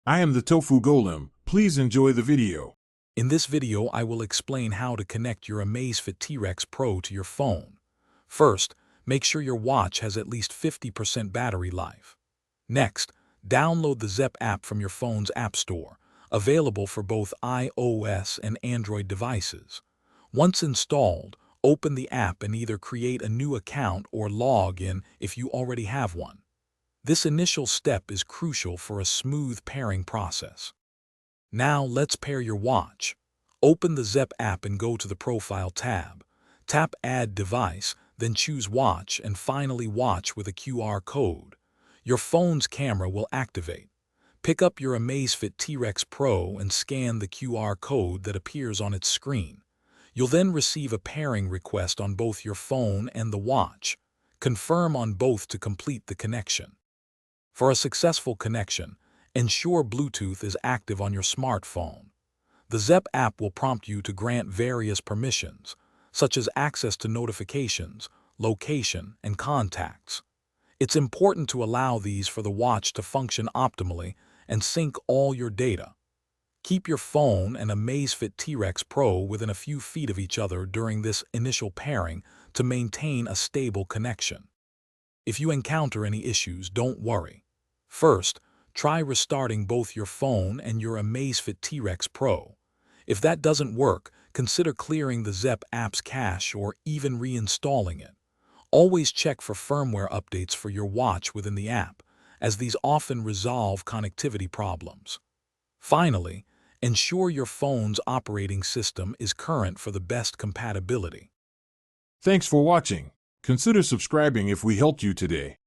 I am the Tofu Golem. Please enjoy the video. In this video, I will explain how to connect your Amazfit T Rex Pro to your phone. First, make sure your watch has at least 50% battery life. Next, download the Zepp app from your phone's app store, available for both iOS and Android devices. Once installed, open the app and either create a new account or log in if you already have one. This initial step is crucial for a smooth pairing process. Now let's pair your watch. Open the Zepp app and go to the Profile tab. Tap Add Device, then choose Watch and finally Watch with a QR code. Your phone's camera will activate. Pick up your Amazfit T Rex Pro and scan the QR code that appears on its screen. You'll then receive a pairing request on both your phone and the watch. Confirm on both to complete the connection. For a successful connection, ensure Bluetooth is active on your smartphone. The Zepp app will prompt you to grant various permissions, such as access to notifications, location, and contacts. It's important to allow these for the watch to function optimally and sync all your data. Keep your phone and Amazfit T Rex Pro within a few feet of each other during this initial pairing to maintain a stable connection. If you encounter any issues, don't worry. First, try restarting both your phone and your Amazfit T Rex Pro. If that doesn't work, consider clearing the Zepp app's cache or even reinstalling it. Always check for firmware updates for your watch within the app, as these often resolve connectivity problems. Finally, ensure your phone's operating system is current for the best compatibility. Thanks for watching. Consider subscribing if we helped you today.